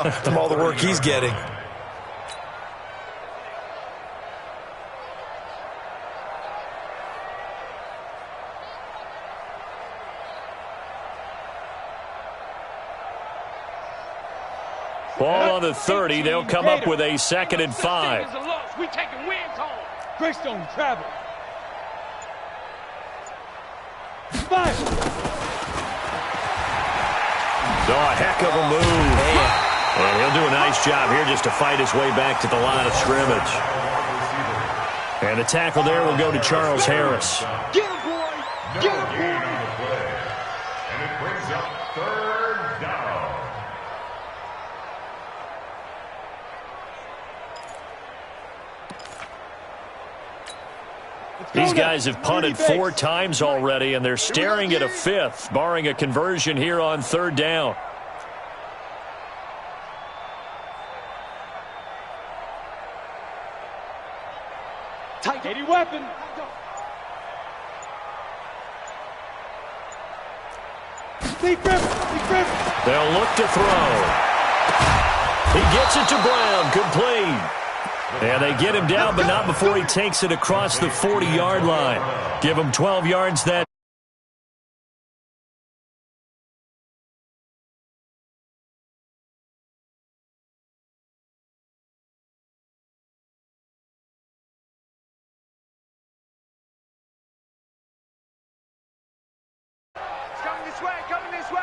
from all the work he's getting. Ball on the 30. They'll come up with a 2nd and 5. We taking wins home. Greystone travel. 5. So a heck of a move. And he'll do a nice job here just to fight his way back to the line of scrimmage. And the tackle there will go to Charles Harris. Get him, boy. Get him, boy. And it brings up 3rd down. These guys have punted 4 times already, and they're staring at a 5th, barring a conversion here on 3rd down. Tight 80 weapon. Deep grip. They'll look to throw. He gets it to Brown. Complete. And they get him down, but not before he takes it across the 40-yard line. Give him 12 yards that. It's coming this way.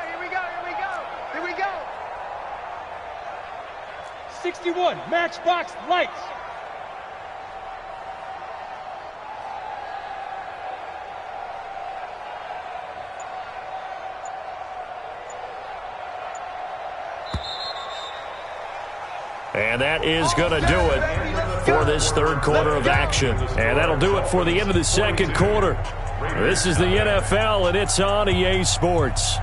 Here we go. 61, matchbox lights. And that is going to do it for this 3rd quarter of action. And that'll do it for the end of the 2nd quarter. This is the NFL, and it's on EA Sports.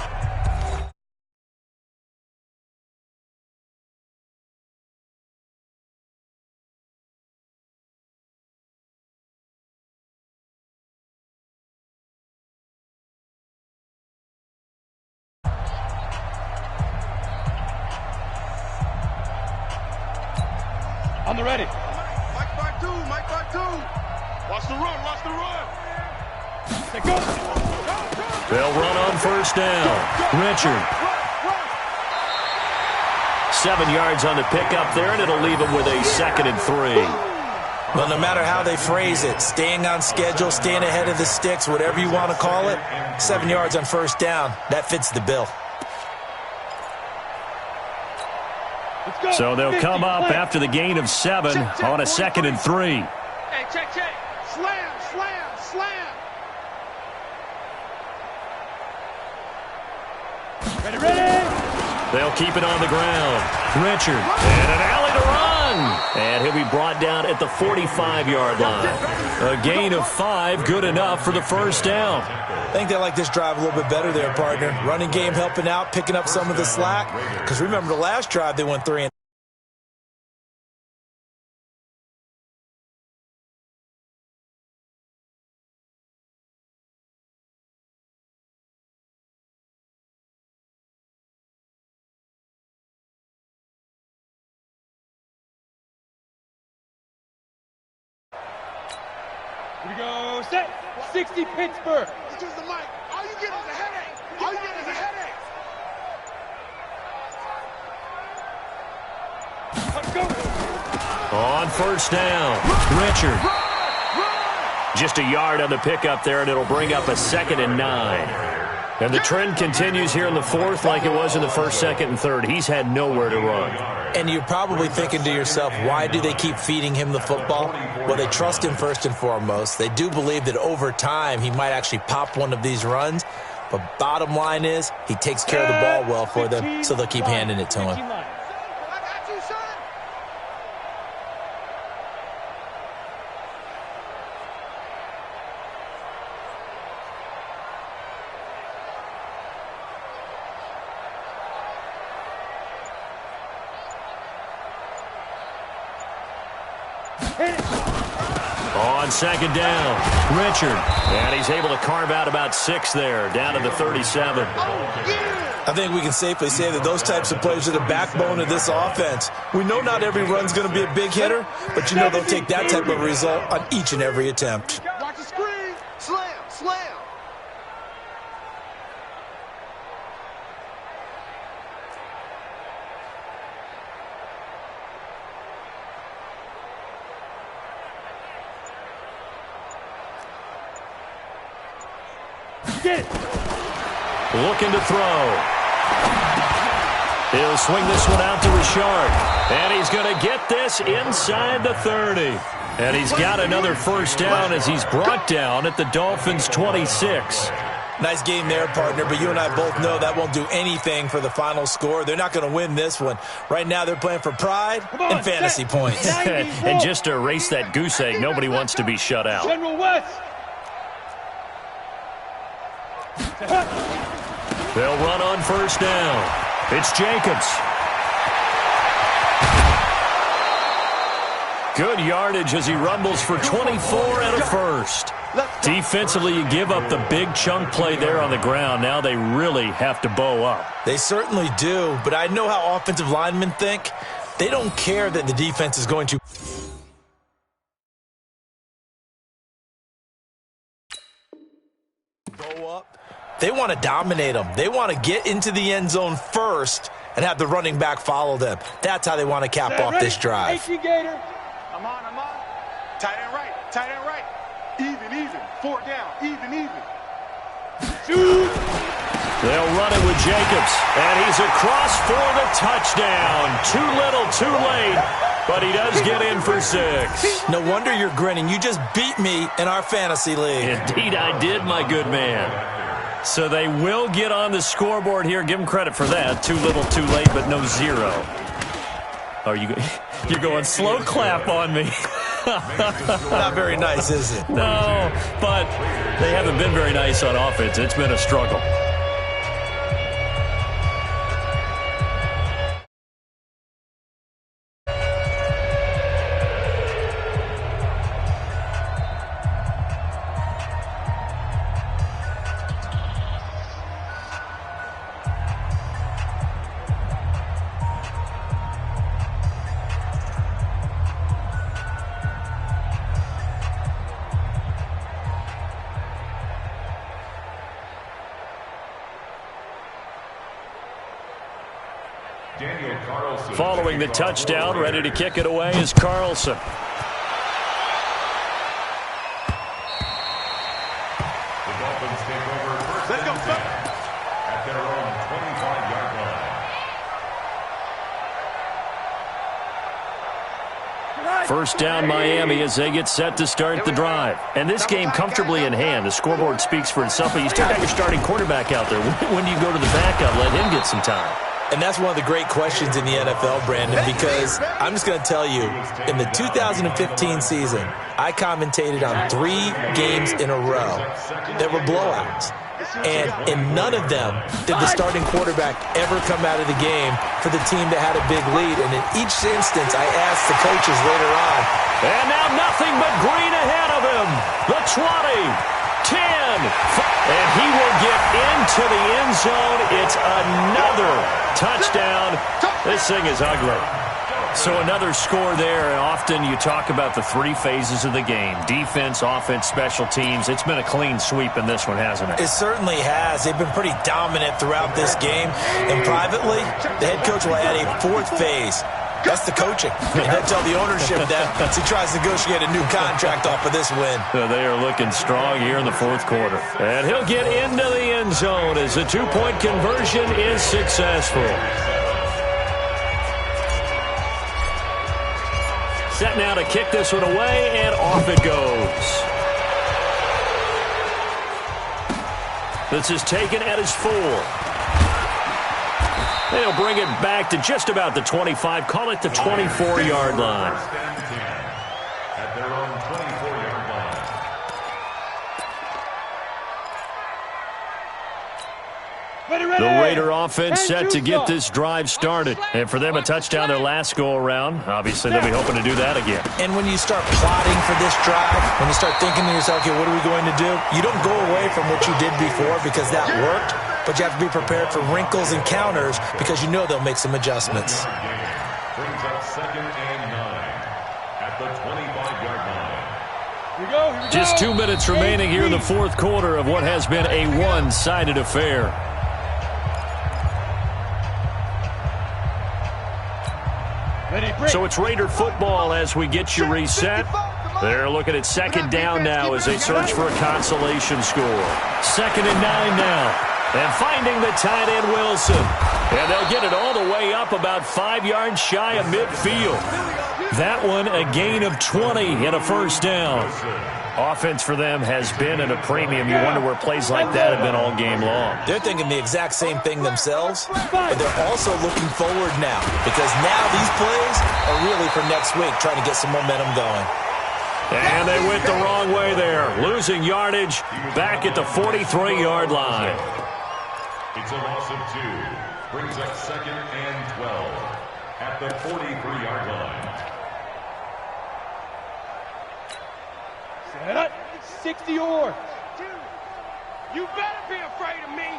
On the ready. Mike Mark 2. Watch the run. They go. They'll run on 1st down. Richard. 7 yards on the pickup there, and it'll leave him with a 2nd and 3. Well, no matter how they phrase it, staying on schedule, staying ahead of the sticks, whatever you want to call it, 7 yards on 1st down, that fits the bill. So they'll come up after the gain of 7 on a 2nd and 3. Hey, check. Slam. Ready. They'll keep it on the ground. Richard. And an alley to run. And he'll be brought down at the 45-yard line. A gain of 5, good enough for the 1st down. I think they like this drive a little bit better there, partner. Running game helping out, picking up some of the slack. Because remember the last drive, they went 3 and Here we go. Set. 60 Pittsburgh. This is the mic. All you get is a headache. Let's go. On 1st down, Richard. Just a yard on the pickup there, and it'll bring up a 2nd and 9. And the trend continues here in the 4th like it was in the 1st, 2nd, and 3rd. He's had nowhere to run. And you're probably thinking to yourself, why do they keep feeding him the football? Well, they trust him first and foremost. They do believe that over time he might actually pop one of these runs. But bottom line is he takes care of the ball well for them, so they'll keep handing it to him. On 2nd down, Richard. And he's able to carve out about 6 there, down to the 37. Oh, yeah! I think we can safely say that those types of plays are the backbone of this offense. We know not every run's going to be a big hitter, but you know they'll take that type of result on each and every attempt. Watch the screen. Slam, slam. Looking to throw. He'll swing this one out to Richard. And he's going to get this inside the 30. And he's got another first down as he's brought down at the Dolphins' 26. Nice game there, partner, but you and I both know that won't do anything for the final score. They're not going to win this one. Right now they're playing for pride and fantasy points. And just to erase that goose egg, nobody wants to be shut out. General West. They'll run on first down. It's Jacobs. Good yardage as he rumbles for 24 and a first. Defensively, you give up the big chunk play there on the ground. Now they really have to bow up. They certainly do, but I know how offensive linemen think. They don't care that the defense is going to go up. They want to dominate them. They want to get into the end zone first and have the running back follow them. That's how they want to cap off this drive. I'm on. Tight end right, tight end right. Even. 4 down, even. Shoot. They'll run it with Jacobs, and he's across for the touchdown. Too little, too late, but he does get in for 6. No wonder you're grinning. You just beat me in our fantasy league. Indeed I did, my good man. So they will get on the scoreboard here. Give them credit for that. Too little, too late, but no 0. Are you're going slow clap on me. Not very nice, is it? No, but they haven't been very nice on offense. It's been a struggle. Following the touchdown, ready to kick it away is Carlson. The Dolphins take over first and 10 at their own 25-yard line. First down Miami as they get set to start the drive. And this game comfortably in hand. The scoreboard speaks for itself, but you still got your starting quarterback out there. When do you go to the backup, let him get some time? And that's one of the great questions in the NFL, Brandon, because I'm just going to tell you, in the 2015 season, I commentated on 3 games in a row that were blowouts. And in none of them did the starting quarterback ever come out of the game for the team that had a big lead. And in each instance, I asked the coaches later on. And now nothing but green ahead of him. The 20. 10, and he will get into the end zone. It's another touchdown. This thing is ugly. So another score there, and often you talk about the 3 phases of the game. Defense, offense, special teams. It's been a clean sweep in this one, hasn't it? It certainly has. They've been pretty dominant throughout this game. And privately, the head coach will add a 4th phase. That's the coaching. And he'll tell the ownership that as he tries to negotiate a new contract off of this win. They are looking strong here in the 4th quarter. And he'll get into the end zone as the 2-point conversion is successful. Set now to kick this one away, and off it goes. This is taken at his 4. They'll bring it back to just about the 25. Call it the 24-yard line. At their own 24-yard line. The Raider offense set to get this drive started. And for them, a touchdown their last go-around. Obviously, they'll be hoping to do that again. And when you start plotting for this drive, when you start thinking to yourself, okay, what are we going to do? You don't go away from what you did before because that worked. but you have to be prepared for wrinkles and counters because you know they'll make some adjustments. Brings up 2nd and 9 at the 25-yard line. Here we go. Just 2 minutes remaining here in the fourth quarter of what has been a one-sided affair. So it's Raider football as we get you reset. They're looking at 2nd down now as they search for a consolation score. 2nd and 9 now. And finding the tight end Wilson. And they'll get it all the way up about 5 yards shy of midfield. That one a gain of 20 and a first down. Offense for them has been at a premium. You wonder where plays like that have been all game long. They're thinking the exact same thing themselves, but they're also looking forward now because now these plays are really for next week, trying to get some momentum going. And they went the wrong way there, losing yardage back at the 43-yard line. It's a loss of 2. Brings up 2nd and 12 at the 43-yard line. Set up. 60 yards. You better be afraid of me.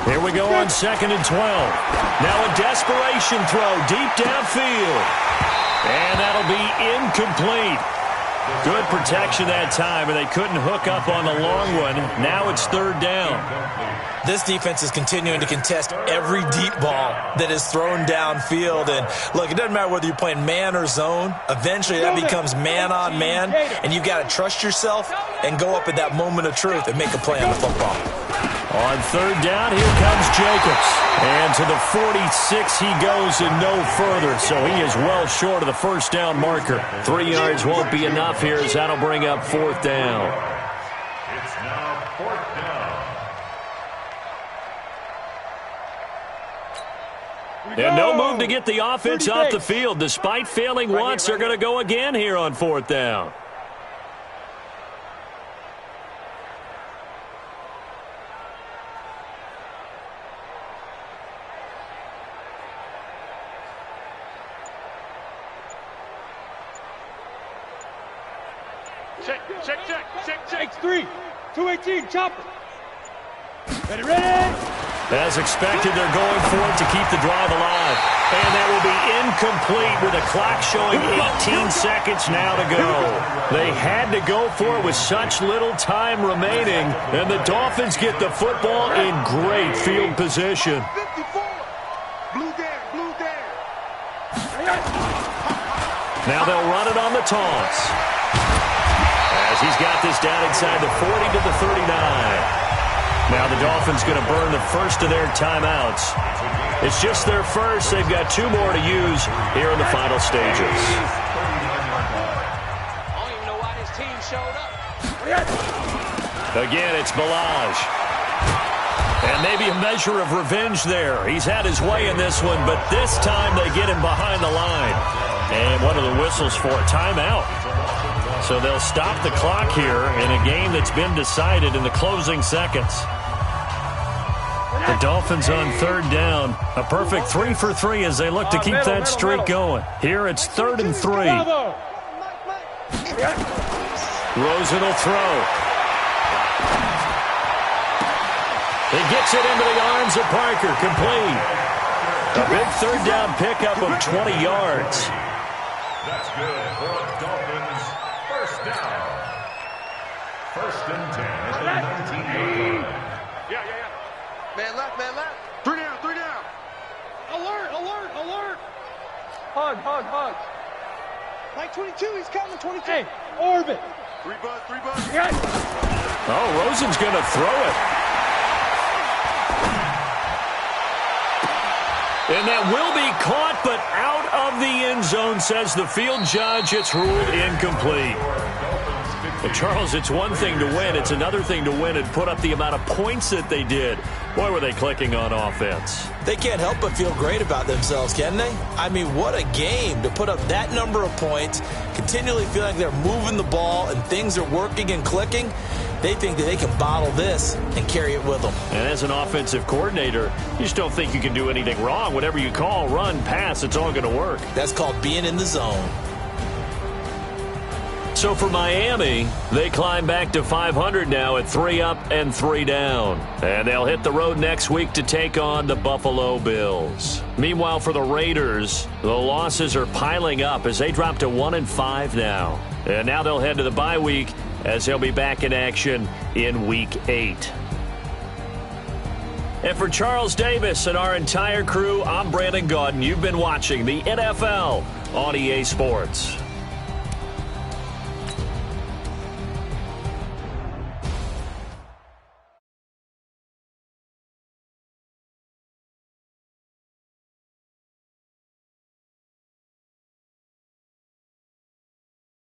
Here we go on 2nd and 12. Now a desperation throw deep downfield. And that'll be incomplete. Good protection that time, and they couldn't hook up on the long one. Now it's 3rd down. This defense is continuing to contest every deep ball that is thrown downfield. And, look, it doesn't matter whether you're playing man or zone. Eventually that becomes man on man, and you've got to trust yourself and go up at that moment of truth and make a play on the football. On 3rd down, here comes Jacobs. And to the 46 he goes and no further, so he is well short of the first down marker. 3 yards won't be enough here as that'll bring up 4th down. It's now 4th down. And no move to get the offense off the field. Despite failing once, they're going to go again here on 4th down. Check. 3. 218. Chopper. Ready. As expected, they're going for it to keep the drive alive. And that will be incomplete with a clock showing 18 seconds now to go. They had to go for it with such little time remaining. And the Dolphins get the football in great field position. 54. Blue there. Now they'll run it on the taunts. As he's got this down inside the 40 to the 39. Now the Dolphins going to burn the first of their timeouts. It's just their first. They've got 2 more to use here in the final stages. I don't even know why this team showed up. Again, it's Balaj. And maybe a measure of revenge there. He's had his way in this one, but this time they get him behind the line. And one of the whistles for a timeout. So they'll stop the clock here in a game that's been decided in the closing seconds. The Dolphins on 3rd down. A perfect 3 for 3 as they look to keep that streak going. Here it's 3rd and 3. Rosen will throw. He gets it into the arms of Parker. Complete. A big 3rd down pickup of 20 yards. That's good for a Dolphins first down. 1st and 10 at the 19-yard line. Yeah. Man left. 3 down. Alert. Hug. Like 22, he's coming, 22. Hey, orbit. 3 buzz. Oh, Rosen's going to throw it. And that will be caught, but out of the end zone, says the field judge. It's ruled incomplete. But Charles, it's one thing to win. It's another thing to win and put up the amount of points that they did. Boy, were they clicking on offense. They can't help but feel great about themselves, can they? I mean, what a game to put up that number of points, continually feel like they're moving the ball and things are working and clicking. They think that they can bottle this and carry it with them. And as an offensive coordinator, you just don't think you can do anything wrong. Whatever you call, run, pass, it's all going to work. That's called being in the zone. So for Miami, they climb back to 500 now at 3 up and 3 down. And they'll hit the road next week to take on the Buffalo Bills. Meanwhile, for the Raiders, the losses are piling up as they drop to 1-5 now. And now they'll head to the bye week as they'll be back in action in Week 8. And for Charles Davis and our entire crew, I'm Brandon Gaudin. You've been watching the NFL on EA Sports.